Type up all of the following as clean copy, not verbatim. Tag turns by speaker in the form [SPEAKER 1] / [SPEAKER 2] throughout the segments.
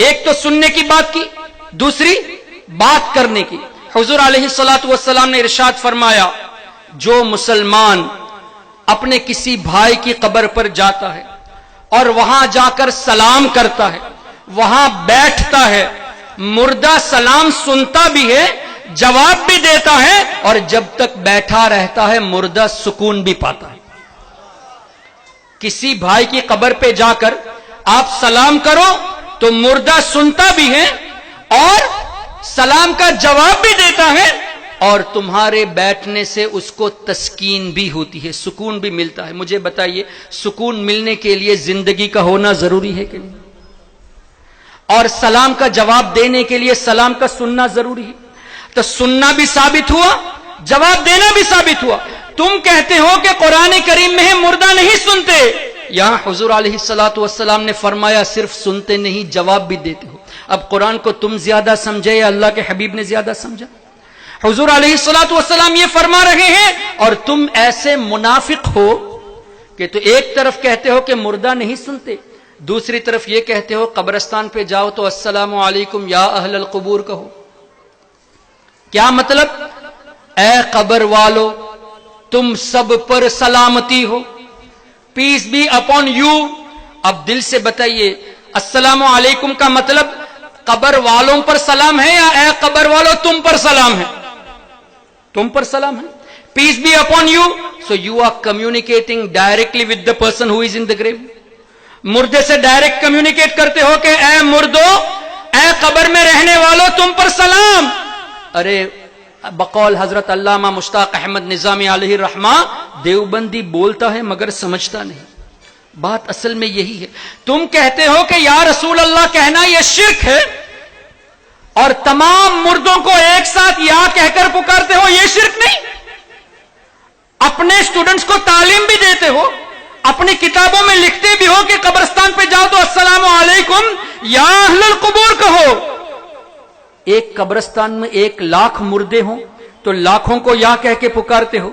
[SPEAKER 1] ایک تو سننے کی بات کی، دوسری بات کرنے کی۔ حضور علیہ الصلوۃ والسلام نے ارشاد فرمایا، جو مسلمان اپنے کسی بھائی کی قبر پر جاتا ہے اور وہاں جا کر سلام کرتا ہے، وہاں بیٹھتا ہے، مردہ سلام سنتا بھی ہے، جواب بھی دیتا ہے، اور جب تک بیٹھا رہتا ہے مردہ سکون بھی پاتا ہے۔ کسی بھائی کی قبر پہ جا کر آپ سلام کرو تو مردہ سنتا بھی ہے اور سلام کا جواب بھی دیتا ہے، اور تمہارے بیٹھنے سے اس کو تسکین بھی ہوتی ہے، سکون بھی ملتا ہے۔ مجھے بتائیے، سکون ملنے کے لیے زندگی کا ہونا ضروری ہے کہ نہیں؟ اور سلام کا جواب دینے کے لیے سلام کا سننا ضروری ہے۔ تو سننا بھی ثابت ہوا، جواب دینا بھی ثابت ہوا۔ تم کہتے ہو کہ قرآن کریم میں مردہ نہیں سنتے، یہاں حضور علیہ الصلوۃ والسلام نے فرمایا صرف سنتے نہیں، جواب بھی دیتے ہو۔ اب قرآن کو تم زیادہ سمجھے یا اللہ کے حبیب نے زیادہ سمجھا؟ حضور علیہ الصلوۃ والسلام یہ فرما رہے ہیں، اور تم ایسے منافق ہو کہ تو ایک طرف کہتے ہو کہ مردہ نہیں سنتے، دوسری طرف یہ کہتے ہو قبرستان پہ جاؤ تو السلام علیکم یا اہل القبور کہو۔ کیا مطلب؟ اے قبر والو، تم سب پر سلامتی ہو، پیس بی اپون یو۔ اب دل سے بتائیے، السلام علیکم کا مطلب قبر والوں پر سلام ہے یا اے قبر والو تم پر سلام ہے؟ تم پر سلام ہے۔ Peace be upon you, so you are communicating directly with the person who is in the grave. مردے سے ڈائریکٹ کمیونیکیٹ کرتے ہو کہ اے مردو، اے قبر میں رہنے والو تم پر سلام۔ ارے بقول حضرت علامہ مشتاق احمد نظامی علیہ الرحمہ، دیوبندی بولتا ہے مگر سمجھتا نہیں۔ بات اصل میں یہی ہے۔ تم کہتے ہو کہ یا رسول اللہ کہنا یہ شرک ہے، اور تمام مردوں کو ایک ساتھ یا کہہ کر پکارتے ہو، یہ شرک نہیں۔ اپنے اسٹوڈنٹس کو تعلیم بھی دیتے ہو، اپنی کتابوں میں لکھتے بھی ہو کہ قبرستان پہ جاؤ تو السلام علیکم یا اہل القبور کہو۔ ایک قبرستان میں 1,00,000 مردے ہوں تو لاکھوں کو یا کہہ کے پکارتے ہو،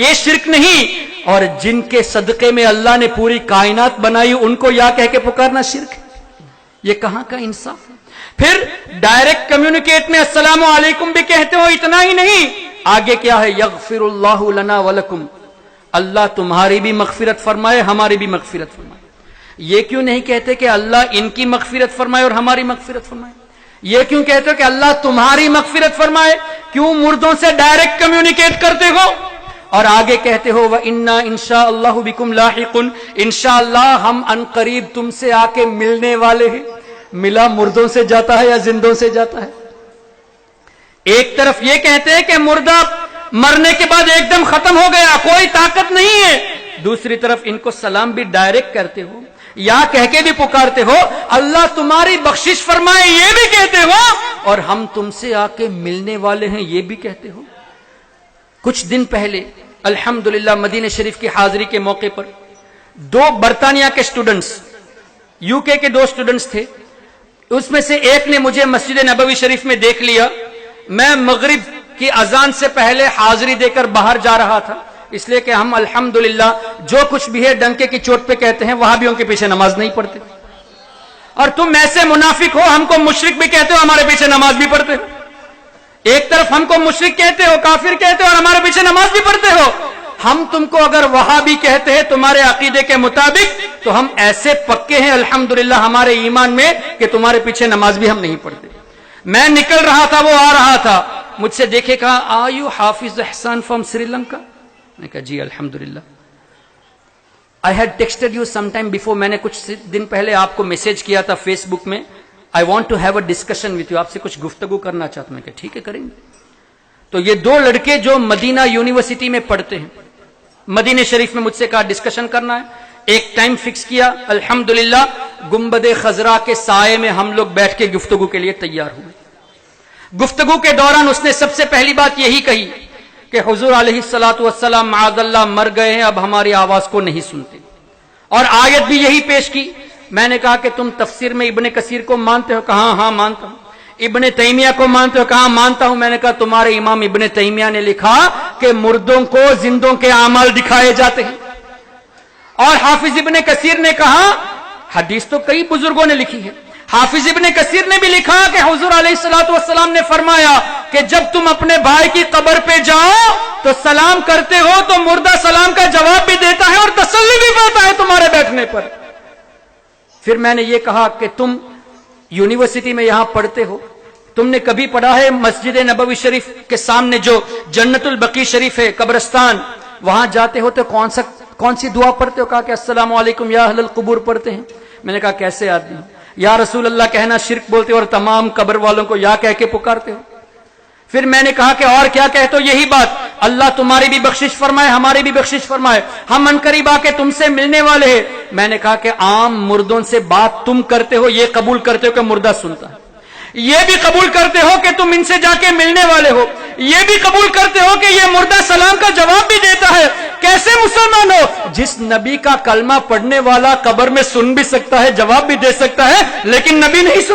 [SPEAKER 1] یہ شرک نہیں۔ اور جن کے صدقے میں اللہ نے پوری کائنات بنائی ان کو یا کہہ کے پکارنا شرک ہے؟ یہ کہاں کا انصاف ہے؟ پھر ڈائریکٹ کمیونیکیٹ میں السلام علیکم بھی کہتے ہو، اتنا ہی نہیں، آگے کیا ہے؟ یغفر اللہ لنا ولکم، اللہ تمہاری بھی مغفرت فرمائے، ہماری بھی مغفرت فرمائے۔ یہ کیوں نہیں کہتے کہ اللہ ان کی مغفرت فرمائے اور ہماری مغفرت فرمائے؟ یہ کیوں کہتے ہو کہ اللہ تمہاری مغفرت فرمائے؟ کیوں مردوں سے ڈائریکٹ کمیونیکیٹ کرتے ہو اور آگے کہتے ہو وَإِنَّا إِن شَاءَ اللَّهُ بِكُمْ لَاحِقٌ، انشاءاللہ ہم ان قریب تم سے آ کے ملنے والے ہیں۔ ملا مردوں سے جاتا ہے یا زندوں سے جاتا ہے؟ ایک طرف یہ کہتے ہیں کہ مردہ مرنے کے بعد ایک دم ختم ہو گیا، کوئی طاقت نہیں ہے، دوسری طرف ان کو سلام بھی ڈائریکٹ کرتے ہو، یا کہہ کے بھی پکارتے ہو اللہ تمہاری بخشش فرمائے، یہ بھی کہتے ہو، اور ہم تم سے آ کے ملنے والے ہیں، یہ بھی کہتے ہو۔ کچھ دن پہلے الحمدللہ مدینہ شریف کی حاضری کے موقع پر 2 برطانیہ کے سٹوڈنٹس، یو کے 2 سٹوڈنٹس تھے، اس میں سے ایک نے مجھے مسجد نبوی شریف میں دیکھ لیا، میں مغرب کی اذان سے پہلے حاضری دے کر باہر جا رہا تھا، اس لیے کہ ہم الحمدللہ جو کچھ بھی ہے ڈنکے کی چوٹ پہ کہتے ہیں، وہابیوں کے پیچھے نماز نہیں پڑھتے، اور تم ایسے منافق ہو، ہم کو مشرک بھی کہتے ہو، ہمارے پیچھے نماز بھی پڑھتے ہو۔ ایک طرف ہم کو مشرک کہتے ہو، کافر کہتے ہو، اور ہمارے پیچھے نماز بھی پڑھتے ہو۔ ہم تم کو اگر وہابی کہتے ہیں تمہارے عقیدے کے مطابق، تو ہم ایسے پکے ہیں الحمدللہ ہمارے ایمان میں کہ تمہارے پیچھے نماز بھی ہم نہیں پڑھتے۔ میں نکل رہا تھا، وہ آ رہا تھا، مجھ سے دیکھے کہا آر یو حافظ احسان فرام سری لنکا؟ میں نے کہا جی الحمدللہ۔ I had texted you sometime before، میں نے کچھ دن پہلے آپ کو میسج کیا تھا فیس بک میں، I want to have a discussion with you، آپ سے کچھ گفتگو کرنا چاہتا ہوں۔ میں کہا ٹھیک ہے کریں گے۔ تو یہ 2 لڑکے جو مدینہ یونیورسٹی میں پڑھتے ہیں، مدینہ شریف میں مجھ سے کہا ڈسکشن کرنا ہے، ایک ٹائم فکس کیا، الحمدللہ گنبد خضرا کے سائے میں ہم لوگ بیٹھ کے گفتگو کے لیے تیار ہوئے۔ گفتگو کے دوران اس نے سب سے پہلی بات یہی کہی کہ حضور علیہ الصلوۃ والسلام معاذ اللہ مر گئے ہیں، اب ہماری آواز کو نہیں سنتے، اور آیت بھی یہی پیش کی۔ میں نے کہا کہ تم تفسیر میں ابن کثیر کو مانتے ہو؟ کہا ہاں مانتا ہوں۔ ابن تیمیہ کو مانتے ہو؟ کہا مانتا ہوں۔ میں نے کہا تمہارے امام ابن تیمیہ نے لکھا کہ مردوں کو زندوں کے اعمال دکھائے جاتے ہیں، اور حافظ ابن کثیر نے کہا حدیث تو کئی بزرگوں نے لکھی ہے، حافظ ابن کثیر نے بھی لکھا کہ حضور علیہ الصلوۃ والسلام نے فرمایا کہ جب تم اپنے بھائی کی قبر پہ جاؤ تو سلام کرتے ہو تو مردہ سلام کا جواب بھی دیتا ہے اور تسلی بھی پاتا ہے تمہارے بیٹھنے پر. پھر میں نے یہ کہا کہ تم یونیورسٹی میں یہاں پڑھتے ہو, تم نے کبھی پڑھا ہے مسجد نبوی شریف کے سامنے جو جنت البقیع شریف ہے قبرستان, وہاں جاتے ہو تو کون سی دعا پڑھتے ہو؟ کہا کہ السلام علیکم یا اہل القبور پڑھتے ہیں. میں نے کہا کیسے آدمی, یا رسول اللہ کہنا شرک بولتے اور تمام قبر والوں کو یا کہہ کے پکارتے ہو. پھر میں نے کہا کہ اور کیا کہتے ہو؟ یہی بات, اللہ تمہاری بھی بخشش فرمائے ہماری بھی بخشش فرمائے, ہم عنقریب آ کے تم سے ملنے والے ہیں. میں نے کہا کہ عام مردوں سے بات تم کرتے ہو, یہ قبول کرتے ہو کہ مردہ سنتا ہے, یہ بھی قبول کرتے ہو کہ تم ان سے جا کے ملنے والے ہو, یہ بھی قبول کرتے ہو کہ یہ مردہ سلام کا جواب بھی دیتا ہے. کیسے مسلمان ہو؟ جس نبی کا کلمہ پڑھنے والا قبر میں سن بھی سکتا ہے, جواب بھی دے سکتا ہے, لیکن نبی نہیں سن